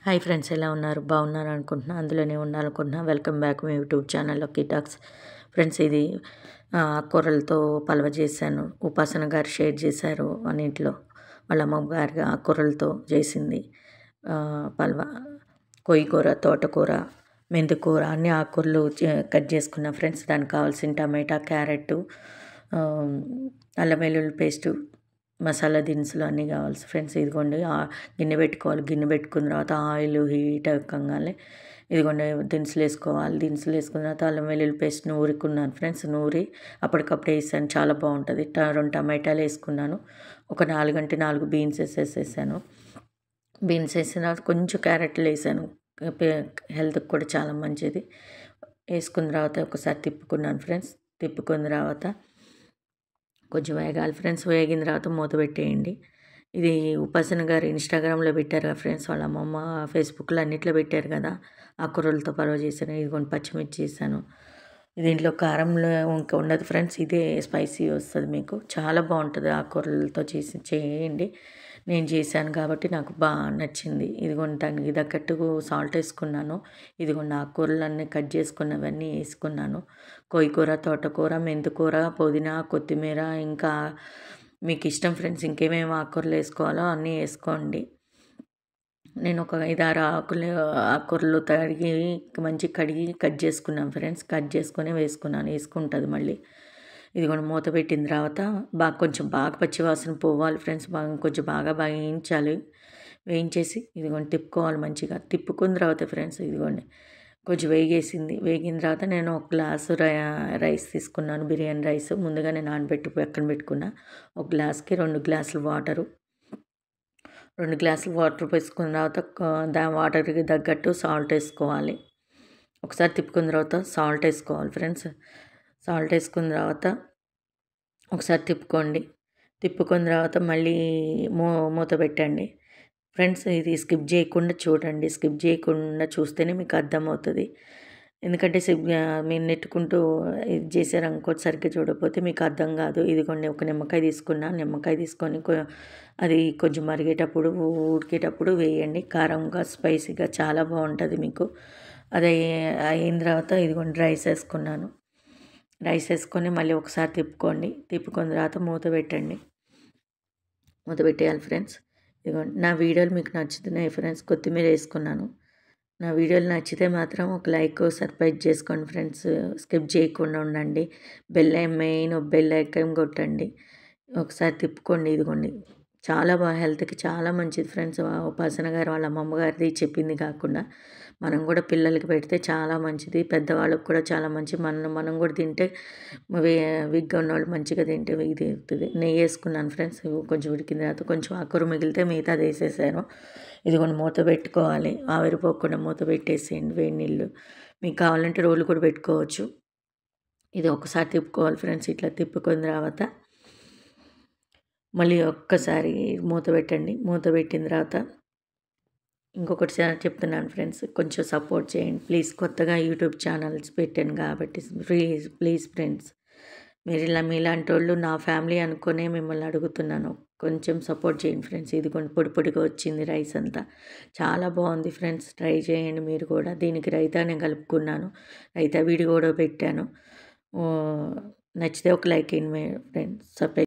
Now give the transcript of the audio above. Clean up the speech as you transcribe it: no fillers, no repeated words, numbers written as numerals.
Hi friends, ఎలా ఉన్నారు? బాగున్నారు అనుకుంటున్నా, అందులోనే ఉండాలనుకుంటున్నా. వెల్కమ్ బ్యాక్ మై యూట్యూబ్ ఛానల్లో టాక్స్. ఫ్రెండ్స్, ఇది ఆకుకూరలతో పలవ చేశాను. ఉపాసన గారు షేర్ చేశారు మన ఇంట్లో. వాళ్ళ అమ్మగారు ఆకుకూరలతో చేసింది పలవ. కొయ్యకూర, తోటకూర, మెంతికూర అన్ని ఆకుకూరలు కట్ చేసుకున్నా ఫ్రెండ్స్. దానికి కావాల్సిన టమాటా, క్యారెట్, అల్లం వెల్లుల్లి పేస్టు, మసాలా దినుసులు అన్నీ కావాలి ఫ్రెండ్స్. ఇదిగోండి గిన్నె పెట్టుకోవాలి. గిన్నె పెట్టుకున్న తర్వాత ఆయిల్ హీట్ ఎక్కగానే ఇదిగోండి దినుసులు వేసుకోవాలి. దినుసులు వేసుకున్న తర్వాత అల్లం వెల్లుల్లి పేస్ట్ నూరుకున్నాను ఫ్రెండ్స్. నూరి అప్పటికప్పుడు వేసాను, చాలా బాగుంటుంది. 2 టమాటాలు వేసుకున్నాను. ఒక 4 బీన్స్ వేసేసాను. బీన్స్ వేసిన తర్వాత కొంచెం క్యారెట్లు వేసాను. హెల్త్కి కూడా చాలా మంచిది. వేసుకున్న తర్వాత ఒకసారి తిప్పుకున్నాను ఫ్రెండ్స్. తిప్పుకున్న తర్వాత కొంచెం వేగాలి ఫ్రెండ్స్. వేగిన తర్వాత మూత పెట్టేయండి. ఇది ఉపాసన గారు ఇన్స్టాగ్రామ్లో పెట్టారు కదా ఫ్రెండ్స్. వాళ్ళ అమ్మమ్మ ఫేస్బుక్లో అన్నిట్లో పెట్టారు కదా. ఆకుకూరలతో పరవ చేశాను. ఇదిగోండి పచ్చిమిర్చి వేసాను. దీంట్లో కారంలో ఇంకా ఉండదు ఫ్రెండ్స్. ఇదే స్పైసీ వస్తుంది మీకు. చాలా బాగుంటుంది. ఆకుకూరలతో చేయండి. నేను చేశాను కాబట్టి నాకు బాగా నచ్చింది. ఇదిగోండి దానికి తగ్గట్టు సాల్ట్ వేసుకున్నాను. ఇదిగోండి ఆకుకూరలన్నీ కట్ చేసుకున్నవన్నీ వేసుకున్నాను. కొయ్యకూర, తోటకూర, మెంతికూర, పుదీనా, కొత్తిమీర, ఇంకా మీకు ఇష్టం ఫ్రెండ్స్ ఇంకేమేమి ఆకుకూరలు వేసుకోవాలో అన్నీ వేసుకోండి. నేను ఒక 5-6 ఆకుకూరలు మంచిగా కడిగి కట్ చేసుకున్నాను ఫ్రెండ్స్. కట్ చేసుకొని వేసుకుంటుంది మళ్ళీ. ఇదిగోండి మూత పెట్టిన తర్వాత కొంచెం బాగా పచ్చివాసన పోవాలి ఫ్రెండ్స్. కొంచెం బాగా వేయించాలి. వేయించేసి ఇదిగోండి తిప్పుకోవాలి మంచిగా. తిప్పుకున్న తర్వాత ఫ్రెండ్స్ ఇదిగోండి కొంచెం వేగేసింది. వేగిన తర్వాత నేను ఒక గ్లాసు రైస్ తీసుకున్నాను. బిర్యానీ రైస్ ముందుగానే నానబెట్టి పక్కన పెట్టుకున్నా. ఒక గ్లాస్కి 2 గ్లాసులు వాటరు. 2 గ్లాసులు వాటర్ వేసుకున్న తర్వాత వాటర్కి తగ్గట్టు సాల్ట్ వేసుకోవాలి. ఒకసారి తిప్పుకున్న తర్వాత సాల్ట్ వేసుకోవాలి ఫ్రెండ్స్. సాల్ట్ వేసుకున్న తర్వాత ఒకసారి తిప్పుకోండి. తిప్పుకున్న తర్వాత మళ్ళీ మూత పెట్టండి ఫ్రెండ్స్. ఇది స్కిప్ చేయకుండా చూడండి. స్కిప్ చేయకుండా చూస్తేనే మీకు అర్థమవుతుంది. ఎందుకంటే మీరు నెట్టుకుంటూ ఇది చేసారనుకో, సరిగ్గా చూడకపోతే మీకు అర్థం కాదు. ఇదిగోండి ఒక నిమ్మకాయ తీసుకున్నా. నిమ్మకాయ తీసుకొని అది కొంచెం మరిగేటప్పుడు ఉడికేటప్పుడు వేయండి. కారంగా స్పైసీగా చాలా బాగుంటుంది మీకు. అది అయిన తర్వాత ఇదిగోండి రైస్ వేసుకున్నాను. రైస్ వేసుకొని మళ్ళీ ఒకసారి తిప్పుకోండి. తిప్పుకున్న తర్వాత మూత పెట్టండి. మూత పెట్టేయాలి ఫ్రెండ్స్. ఇదిగోండి నా వీడియోలు మీకు నచ్చుతున్నాయి ఫ్రెండ్స్. కొత్తిమీర వేసుకున్నాను. నా వీడియోలు నచ్చితే మాత్రం ఒక లైక్, సబ్స్క్రైబ్ చేసుకోండి ఫ్రెండ్స్. స్కిప్ చేయకుండా ఉండండి. మెయిన్ బెల్ ఐకాన్ కొట్టండి. ఒకసారి తిప్పుకోండి. ఇదిగోండి చాలా బాగా హెల్త్కి చాలా మంచిది ఫ్రెండ్స్. ఉపాసన గారు వాళ్ళ అమ్మమ్మ గారిది చెప్పింది కాకుండా మనం కూడా పిల్లలకి పెడితే చాలా మంచిది. పెద్దవాళ్ళకి కూడా చాలా మంచిది. మనం కూడా తింటే విగ్గా ఉన్నవాళ్ళు మంచిగా తింటే ఇది అవుతుంది. నెయ్యి వేసుకున్నాను ఫ్రెండ్స్. కొంచెం ఉడికిన తర్వాత కొంచెం ఆకుకూర మిగిలితే మిగతా అది వేసేసాను. ఇదిగోండి మూత పెట్టుకోవాలి. ఆవిరిపోకుండా మూత పెట్టేసేయండి. వేడి నీళ్ళు. మీకు కావాలంటే రోలు కూడా పెట్టుకోవచ్చు. ఇది ఒకసారి తిప్పుకోవాలి ఫ్రెండ్స్. ఇట్లా తిప్పుకున్న తర్వాత మళ్ళీ ఒక్కసారి మూత పెట్టండి. మూత పెట్టిన తర్వాత ఇంకొకటి చెప్తున్నాను ఫ్రెండ్స్, కొంచెం సపోర్ట్ చేయండి ప్లీజ్. కొత్తగా యూట్యూబ్ ఛానల్స్ పెట్టాను కాబట్టి ప్లీజ్ ఫ్రెండ్స్, మీలాంటి వాళ్ళు నా ఫ్యామిలీ అనుకునే మిమ్మల్ని అడుగుతున్నాను. కొంచెం సపోర్ట్ చేయండి ఫ్రెండ్స్. ఇది కొన్ని పొడి పొడిగా వచ్చింది రైస్ అంతా. చాలా బాగుంది ఫ్రెండ్స్. ట్రై చేయండి మీరు కూడా. దీనికి రైతా నేను కలుపుకున్నాను. రైతా వీడియో కూడా పెట్టాను. నచ్చితే ఒక లైక్ ఇవ్వండి ఫ్రెండ్స్. సబ్స్క్రైబ్